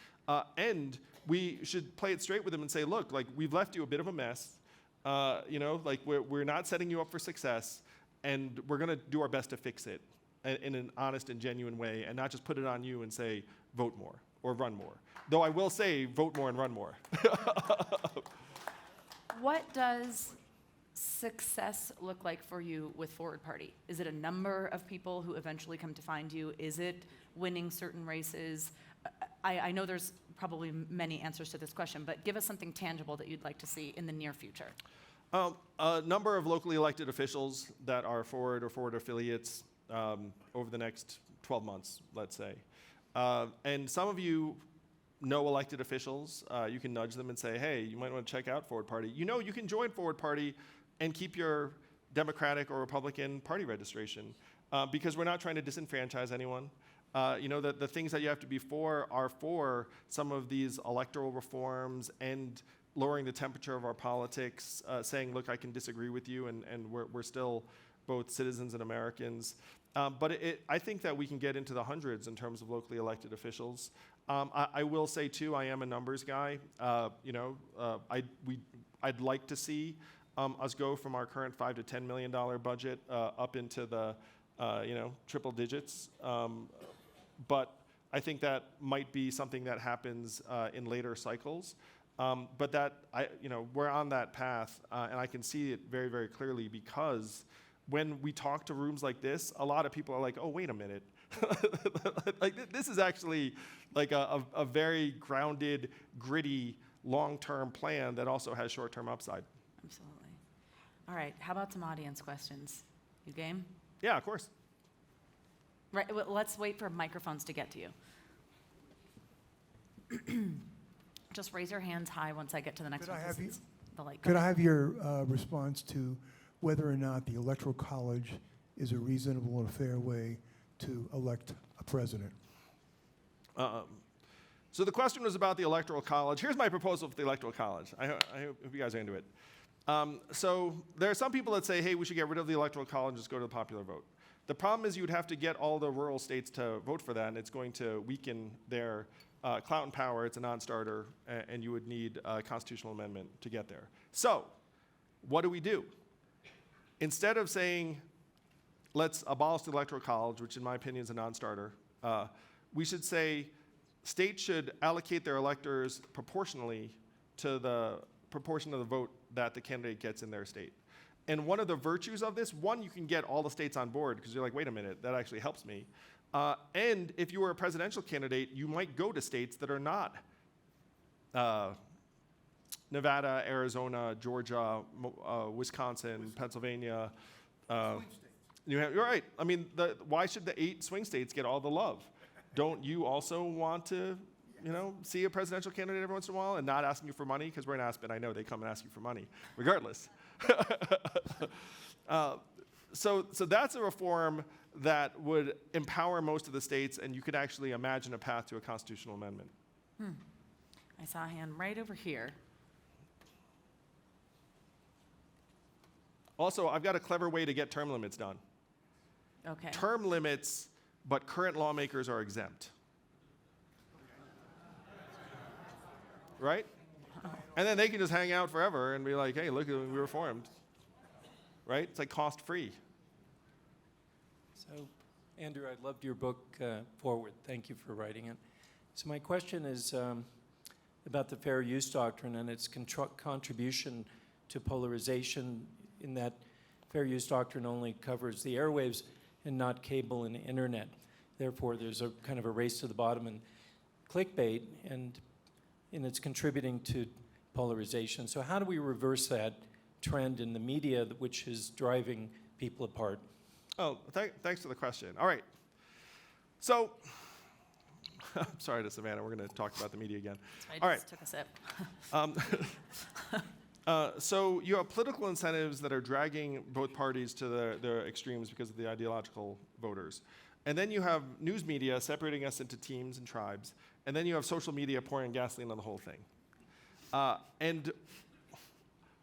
And we should play it straight with them and say, look, like, we've left you a bit of a mess. We're not setting you up for success, and we're going to do our best to fix it in an honest and genuine way, and not just put it on you and say, vote more or run more. Though I will say, vote more and run more. What does success look like for you with Forward Party? Is it a number of people who eventually come to find you? Is it winning certain races? I know there's probably many answers to this question, but give us something tangible that you'd like to see in the near future. A number of locally elected officials that are Forward or Forward affiliates over the next 12 months, let's say. And some of you know elected officials. You can nudge them and say, hey, you might want to check out Forward Party. You know you can join Forward Party and keep your Democratic or Republican party registration because we're not trying to disenfranchise anyone. You know, the things that you have to be for are for some of these electoral reforms and lowering the temperature of our politics, saying, look, I can disagree with you, and we're still both citizens and Americans. But I think that we can get into the hundreds in terms of locally elected officials. I will say, too, I am a numbers guy. You know, I'd like to see us go from our current $5 to $10 million budget up into the triple digits. But I think that might be something that happens in later cycles. But that we're on that path, and I can see it very, very clearly because when we talk to rooms like this, a lot of people are like, "Oh, wait a minute, like this is actually like a very grounded, gritty, long-term plan that also has short-term upside." Absolutely. All right. How about some audience questions? You game? Yeah, of course. Right. Well, let's wait for microphones to get to you. Just raise your hands high once I get to the next one. The light Could goes. I have your response to whether or not the Electoral College is a reasonable and fair way to elect a president? So the question was about the Electoral College. Here's my proposal for the Electoral College. I hope you guys are into it. So there are some people that say, hey, we should get rid of the Electoral College and just go to the popular vote. The problem is you would have to get all the rural states to vote for that, and it's going to weaken their clout and power. It's a non-starter, and you would need a constitutional amendment to get there. So what do? Instead of saying, let's abolish the Electoral College, which in my opinion is a non-starter, we should say states should allocate their electors proportionally to the proportion of the vote that the candidate gets in their state. And one of the virtues of this, one, you can get all the states on board because you're like, wait a minute, that actually helps me. And if you were a presidential candidate, you might go to states that are not Nevada, Arizona, Georgia, Wisconsin, Pennsylvania. You're right. I mean, why should the 8 swing states get all the love? Don't you also want to, see a presidential candidate every once in a while and not asking you for money? Because we're in Aspen, I know they come and ask you for money, regardless. So that's a reform that would empower most of the states, and you could actually imagine a path to a constitutional amendment. I saw a hand right over here. Also, I've got a clever way to get term limits done. Okay. Term limits, but current lawmakers are exempt. Right? And then they can just hang out forever and be like, hey, look, we reformed. Right? It's like cost-free. So, Andrew, I loved your book, Forward. Thank you for writing it. So my question is about the fair use doctrine and its contribution to polarization, in that fair use doctrine only covers the airwaves and not cable and internet. Therefore, there's a kind of a race to the bottom and clickbait, and it's contributing to polarization. So how do we reverse that trend in the media, which is driving people apart? Oh, thanks for the question. All right. So, I'm sorry to Savannah, we're going to talk about the media again. I just took a sip. So you have political incentives that are dragging both parties to the extremes because of the ideological voters. And then you have news media separating us into teams and tribes. And then you have social media pouring gasoline on the whole thing. And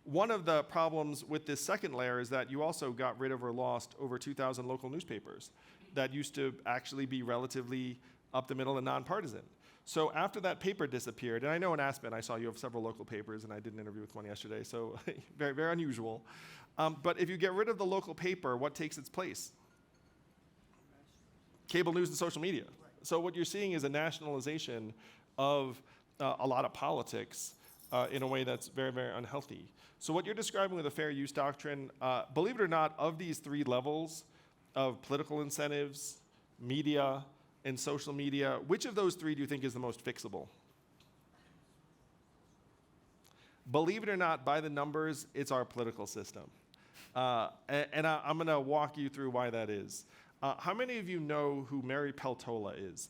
one of the problems with this second layer is that you also got rid of or lost over 2,000 local newspapers that used to actually be relatively up the middle and nonpartisan. So after that paper disappeared, and I know in Aspen I saw you have several local papers, and I did an interview with one yesterday, so very, very unusual. But if you get rid of the local paper, what takes its place? Cable news and social media. So what you're seeing is a nationalization of a lot of politics in a way that's very, very unhealthy. So what you're describing with a fair use doctrine, believe it or not, of these three levels of political incentives, media, and social media, which of those three do you think is the most fixable? Believe it or not, by the numbers, it's our political system. I'm going to walk you through why that is. How many of you know who Mary Peltola is?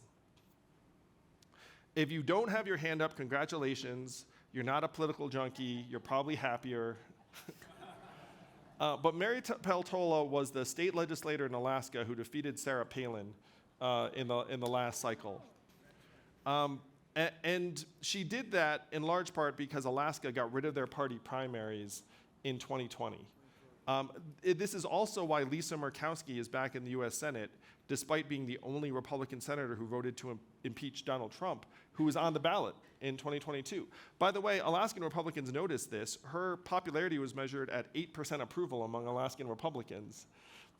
If you don't have your hand up, congratulations. You're not a political junkie. You're probably happier. But Mary Peltola was the state legislator in Alaska who defeated Sarah Palin in the last cycle. And she did that in large part because Alaska got rid of their party primaries in 2020. This is also why Lisa Murkowski is back in the US Senate, despite being the only Republican senator who voted to impeach Donald Trump, who was on the ballot in 2022. By the way, Alaskan Republicans noticed this. Her popularity was measured at 8% approval among Alaskan Republicans.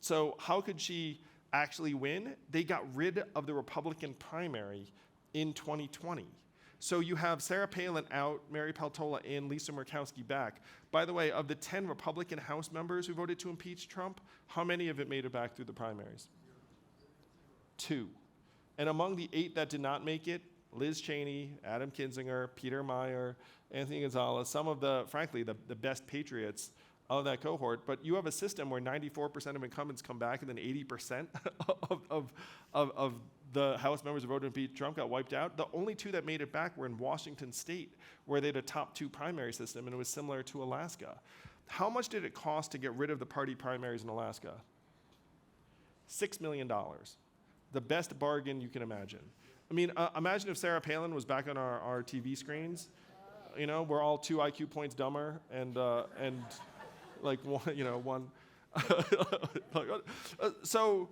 So how could she actually win? They got rid of the Republican primary in 2020. So you have Sarah Palin out, Mary Peltola in, Lisa Murkowski back. By the way, of the 10 Republican House members who voted to impeach Trump, how many of it made it back through the primaries? 2. And among the 8 that did not make it, Liz Cheney, Adam Kinzinger, Peter Meyer, Anthony Gonzalez, some of the, frankly, the best patriots of that cohort. But you have a system where 94% of incumbents come back and then 80% of the House members who voted to impeach Trump got wiped out. The only 2 that made it back were in Washington State, where they had a top 2 primary system, and it was similar to Alaska. How much did it cost to get rid of the party primaries in Alaska? $6 million. The best bargain you can imagine. I mean, imagine if Sarah Palin was back on our TV screens. You know, we're all 2 IQ points dumber and like one, you know, one. So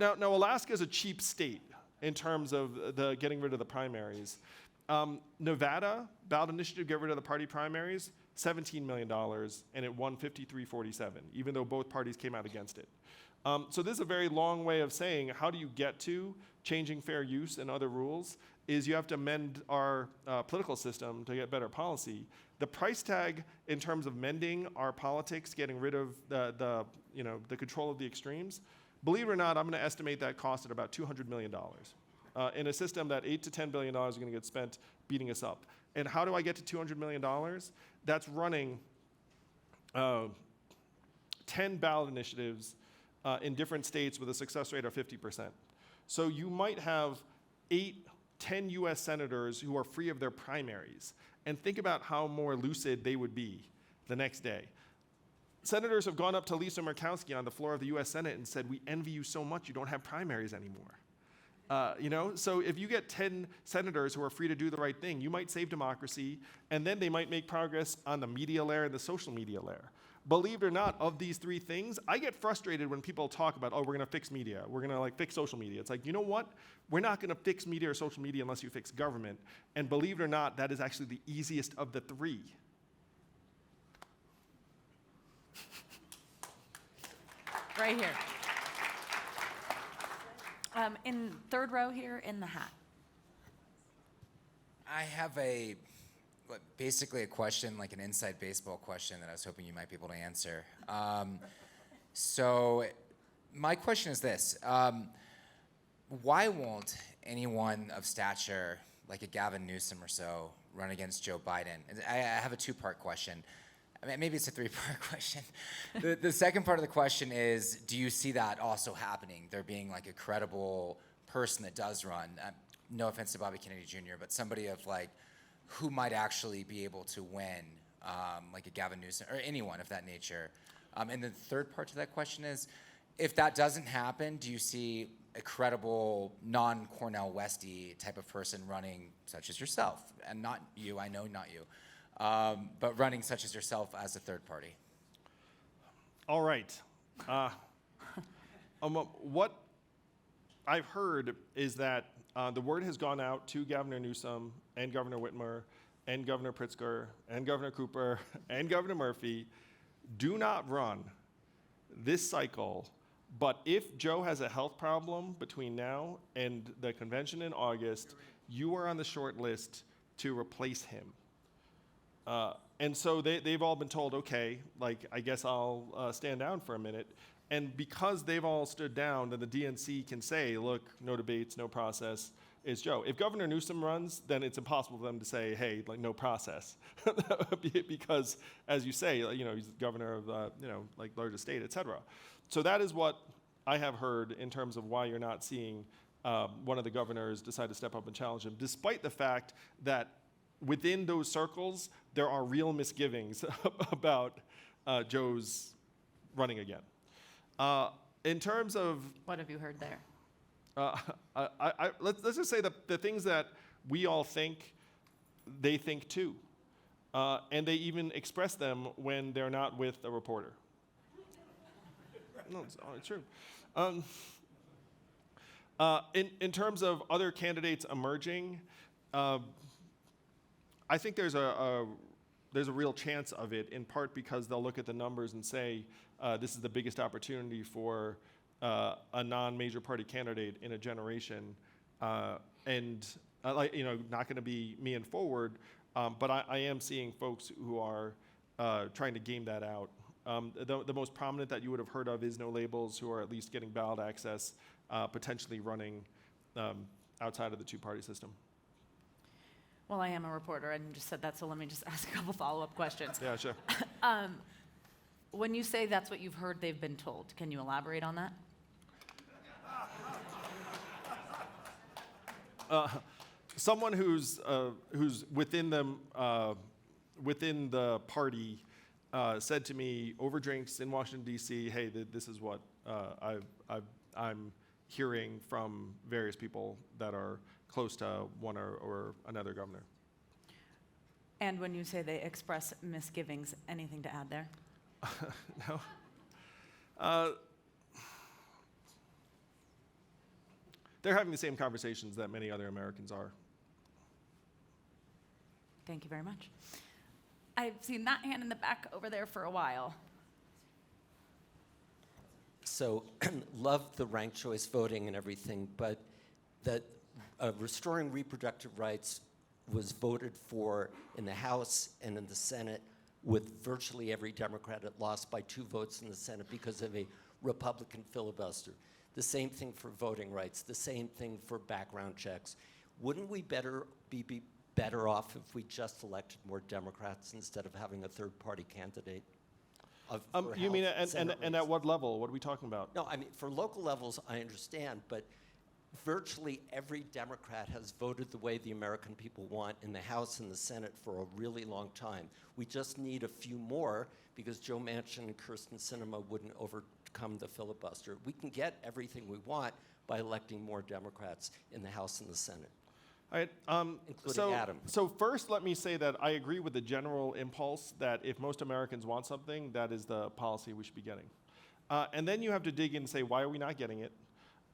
now Alaska is a cheap state in terms of the getting rid of the primaries. Nevada, ballot initiative, get rid of the party primaries, $17 million, and it won 53-47, even though both parties came out against it. So this is a very long way of saying, how do you get to changing fair use and other rules, is you have to amend our political system to get better policy. The price tag in terms of mending our politics, getting rid of the control of the extremes, believe it or not, I'm going to estimate that cost at about $200 million in a system that $8 to $10 billion are going to get spent beating us up. And how do I get to $200 million? That's running 10 ballot initiatives in different states with a success rate of 50%. So you might have 10 US senators who are free of their primaries. And think about how more lucid they would be the next day. Senators have gone up to Lisa Murkowski on the floor of the US Senate and said, we envy you so much you don't have primaries anymore. So if you get 10 senators who are free to do the right thing, you might save democracy, and then they might make progress on the media layer and the social media layer. Believe it or not, of these 3 things, I get frustrated when people talk about, oh, we're going to fix media. We're going to fix social media. It's like, you know what? We're not going to fix media or social media unless you fix government. And believe it or not, that is actually the easiest of the 3. Right here. In third row here in the hat. I have basically a question, like an inside baseball question that I was hoping you might be able to answer. So my question is this. Why won't anyone of stature, like a Gavin Newsom or so, run against Joe Biden? I have a 2-part question. I mean, maybe it's a 3-part question. The second part of the question is, do you see that also happening? There being like a credible person that does run, no offense to Bobby Kennedy Jr., but somebody of who might actually be able to win, like a Gavin Newsom or anyone of that nature. And the third part to that question is, if that doesn't happen, do you see a credible non-Cornel Westy type of person running, such as yourself, and not you, I know not you, but running such as yourself as a third party? All right. What I've heard is that the word has gone out to Governor Newsom and Governor Whitmer and Governor Pritzker and Governor Cooper and Governor Murphy, do not run this cycle, but if Joe has a health problem between now and the convention in August, you are on the short list to replace him. And so they've all been told, okay, like, I guess I'll stand down for a minute. And because they've all stood down, then the DNC can say, look, no debates, no process, it's Joe. If Governor Newsom runs, then it's impossible for them to say, hey, like, no process. Because, as you say, you know, he's the governor of, you know, like, largest state, et cetera. So that is what I have heard in terms of why you're not seeing one of the governors decide to step up and challenge him, despite the fact that within those circles, there are real misgivings about Joe's running again. In terms of, What have you heard there? let's just say that the things that we all think, they think too. And they even express them when they're not with a reporter. No, it's true. In terms of other candidates emerging, I think there's a real chance of it, in part because they'll look at the numbers and say, this is the biggest opportunity for a non-major party candidate in a generation, and like, you know, not going to be me and Forward, but I am seeing folks who are trying to game that out. The most prominent that you would have heard of is No Labels, who are at least getting ballot access, potentially running outside of the two-party system. Well, I am a reporter and just said that, so let me just ask a couple follow-up questions. Yeah, sure. When you say that's what you've heard they've been told, can you elaborate on that? Someone who's within them, within the party, said to me over drinks in Washington D.C., "Hey, this is what I'm hearing from various people that are close to one or another governor." And when you say they express misgivings, anything to add there? No. They're having the same conversations that many other Americans are. Thank you very much. I've seen that hand in the back over there for a while. So, love the ranked choice voting and everything, but that restoring reproductive rights was voted for in the House and in the Senate with virtually every Democrat. It lost by 2 votes in the Senate because of a Republican filibuster. The same thing for voting rights, the same thing for background checks. Wouldn't we be better off if we just elected more Democrats instead of having a third-party candidate? You mean, and rates? at what level? What are we talking about? No, I mean, for local levels, I understand, but virtually every Democrat has voted the way the American people want in the House and the Senate for a really long time. We just need a few more because Joe Manchin and Kirsten Sinema wouldn't overcome the filibuster. We can get everything we want by electing more Democrats in the House and the Senate. All right, Including Adam. So first, let me say that I agree with the general impulse that if most Americans want something, that is the policy we should be getting. And then you have to dig in and say, why are we not getting it?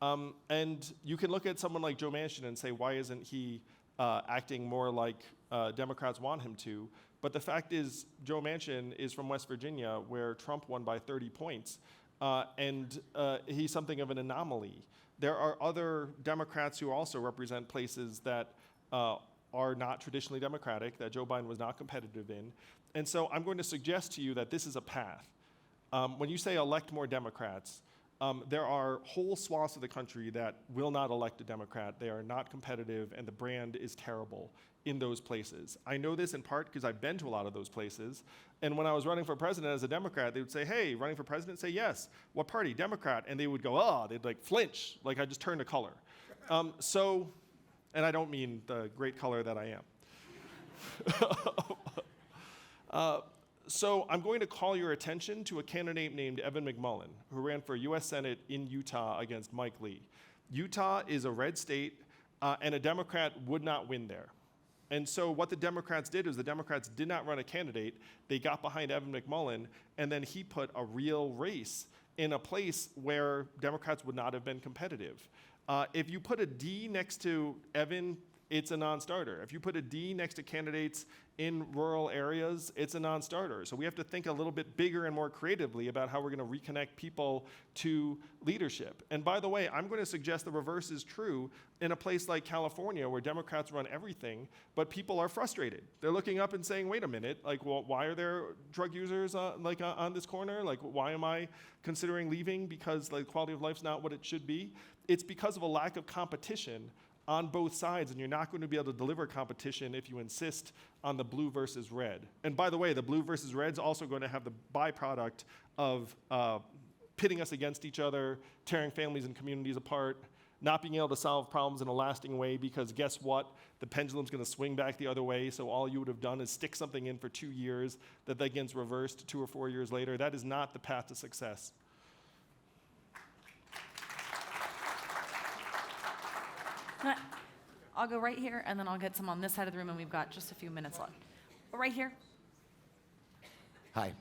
And you can look at someone like Joe Manchin and say, why isn't he acting more like Democrats want him to? But the fact is, Joe Manchin is from West Virginia, where Trump won by 30 points. And he's something of an anomaly. There are other Democrats who also represent places that are not traditionally Democratic, that Joe Biden was not competitive in. And so I'm going to suggest to you that this is a path. When you say elect more Democrats, there are whole swaths of the country that will not elect a Democrat. They are not competitive, and the brand is terrible in those places. I know this in part because I've been to a lot of those places. And when I was running for president as a Democrat, they would say, hey, running for president? Say yes. What party? Democrat. And they would go, oh, they'd like flinch, like I just turned a color. And I don't mean the great color that I am. So I'm going to call your attention to a candidate named Evan McMullin, who ran for U.S. Senate in Utah against Mike Lee. Utah is a red state, and a Democrat would not win there. And so what the Democrats did is the Democrats did not run a candidate. They got behind Evan McMullin, and then he put a real race in a place where Democrats would not have been competitive. If you put a D next to Evan it's a non-starter. If you put a D next to candidates in rural areas, it's a non-starter. So we have to think a little bit bigger and more creatively about how we're going to reconnect people to leadership. And by the way, I'm going to suggest the reverse is true in a place like California where Democrats run everything, but people are frustrated. They're looking up and saying, wait a minute, like, well, why are there drug users on this corner? Like, why am I considering leaving because like quality of life's not what it should be? It's because of a lack of competition on both sides, and you're not going to be able to deliver competition if you insist on the blue versus red. And by the way, the blue versus red's also going to have the byproduct of pitting us against each other, tearing families and communities apart, not being able to solve problems in a lasting way, because guess what? The pendulum's going to swing back the other way, so all you would have done is stick something in for 2 years that then gets reversed 2 or 4 years later. That is not the path to success. I'll go right here, and then I'll get some on this side of the room, and we've got just a few minutes left. Right here. Hi.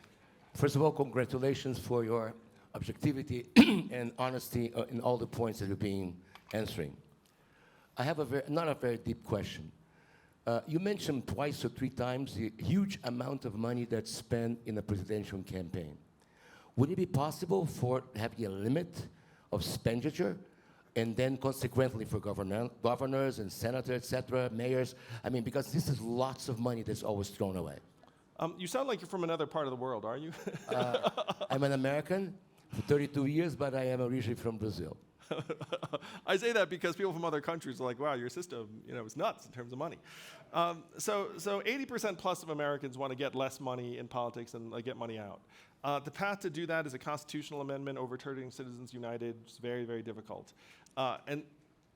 First of all, congratulations for your objectivity and honesty in all the points that you've been answering. I have not a very deep question. You mentioned twice or 3 times the huge amount of money that's spent in a presidential campaign. Would it be possible for having a limit of expenditure, and then consequently for governors and senators, et cetera, mayors? I mean, because this is lots of money that's always thrown away. You sound like you're from another part of the world, are you? I'm an American for 32 years, but I am originally from Brazil. I say that because people from other countries are like, wow, your system, is nuts in terms of money. So 80% plus of Americans want to get less money in politics and get money out. The path to do that is a constitutional amendment overturning Citizens United. It's very, very difficult. And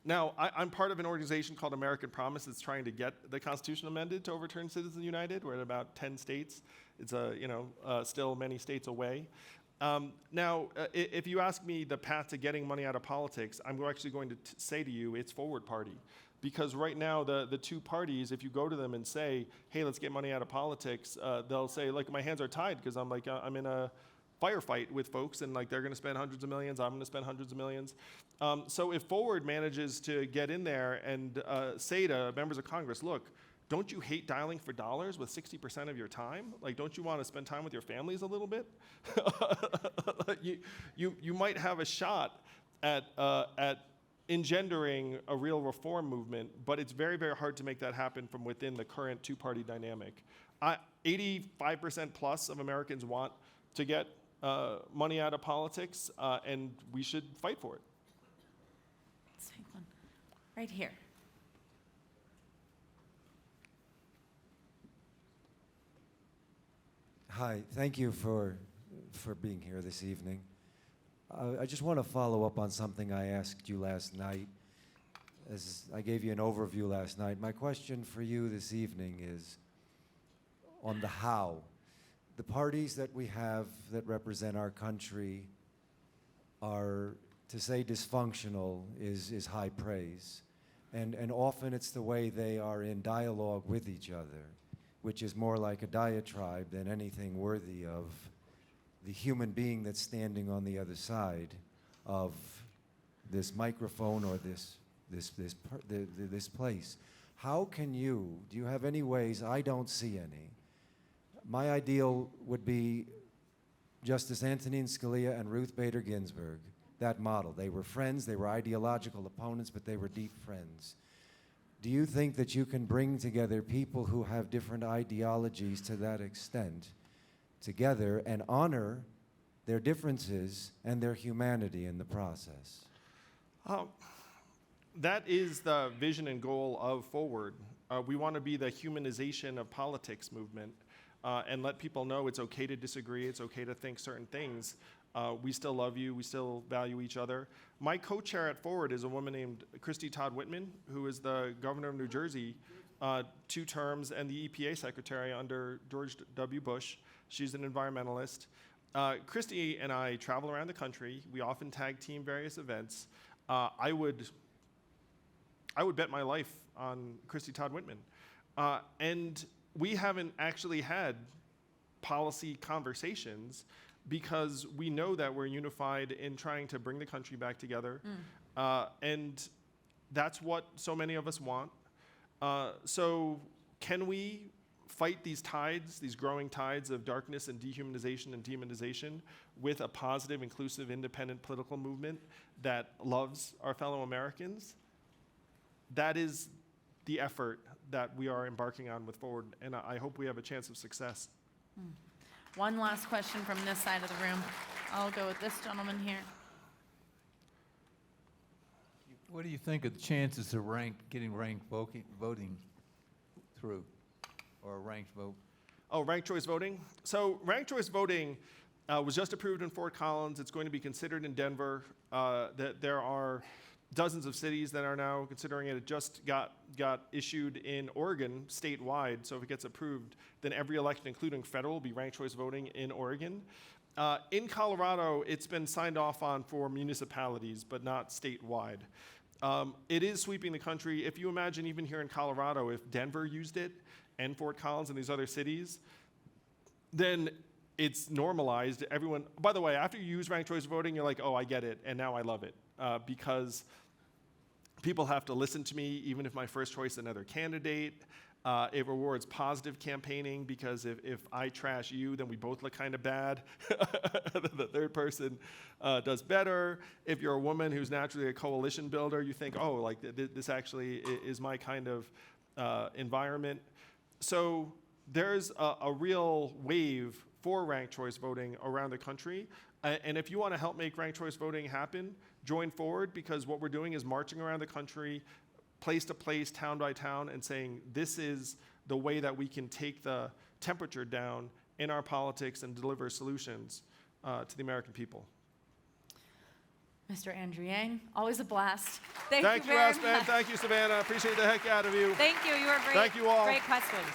now I'm part of an organization called American Promise that's trying to get the Constitution amended to overturn Citizens United. We're at about 10 states. It's still many states away. Now, if you ask me the path to getting money out of politics, I'm actually going to say to you it's Forward Party. Because right now, the 2 parties, if you go to them and say, hey, let's get money out of politics, they'll say, like, my hands are tied because I'm in a firefight with folks, and they're going to spend hundreds of millions, I'm going to spend hundreds of millions. So if Forward manages to get in there and say to members of Congress, look, don't you hate dialing for dollars with 60% of your time? Don't you want to spend time with your families a little bit? you might have a shot at engendering a real reform movement, but it's very, very hard to make that happen from within the current 2-party dynamic. 85% plus of Americans want to get money out of politics, and we should fight for it. Let's take one right here. Hi, thank you for being here this evening. I just want to follow up on something I asked you last night. As I gave you an overview last night, my question for you this evening is on the how. The parties that we have that represent our country are, to say dysfunctional is high praise. And often it's the way they are in dialogue with each other, which is more like a diatribe than anything worthy of the human being that's standing on the other side of this microphone or this place. How can do you have any ways? I don't see any. My ideal would be Justice Antonin Scalia and Ruth Bader Ginsburg, that model. They were friends, they were ideological opponents, but they were deep friends. Do you think that you can bring together people who have different ideologies to that extent together and honor their differences and their humanity in the process? That is the vision and goal of Forward. We want to be the humanization of politics movement and let people know it's okay to disagree, it's okay to think certain things. We still love you, we still value each other. My co-chair at Forward is a woman named Christy Todd Whitman, who is the governor of New Jersey 2 terms and the EPA secretary under George W. Bush. She's an environmentalist. Christy and I travel around the country. We often tag team various events. I would bet my life on Christy Todd Whitman. And we haven't actually had policy conversations because we know that we're unified in trying to bring the country back together. And that's what so many of us want. So can we fight these tides, these growing tides of darkness and dehumanization and demonization with a positive, inclusive, independent political movement that loves our fellow Americans? That is the effort that we are embarking on with Forward, and I hope we have a chance of success. One last question from this side of the room. I'll go with this gentleman here. What do you think of the chances of getting ranked voting through, or a ranked vote? Oh, ranked choice voting? So ranked choice voting was just approved in Fort Collins. It's going to be considered in Denver. There are dozens of cities that are now considering it. It just got issued in Oregon statewide. So if it gets approved, then every election, including federal, will be ranked choice voting in Oregon. In Colorado, it's been signed off on for municipalities, but not statewide. It is sweeping the country. If you imagine even here in Colorado, if Denver used it and Fort Collins and these other cities, then it's normalized. Everyone, by the way, after you use ranked choice voting, you're like, oh, I get it, and now I love it. Because people have to listen to me, even if my first choice is another candidate. It rewards positive campaigning, because if I trash you, then we both look kind of bad. The third person does better. If you're a woman who's naturally a coalition builder, you think, oh, like this actually is my kind of environment. So there's a real wave for ranked choice voting around the country. And if you want to help make ranked choice voting happen, join Forward, because what we're doing is marching around the country, place to place, town by town, and saying this is the way that we can take the temperature down in our politics and deliver solutions to the American people. Mr. Andrew Yang, always a blast. Thank you you, very Aspen. much. Thank you, Savannah. Appreciate the heck out of you. Thank you. You were great. Thank you all. Great questions.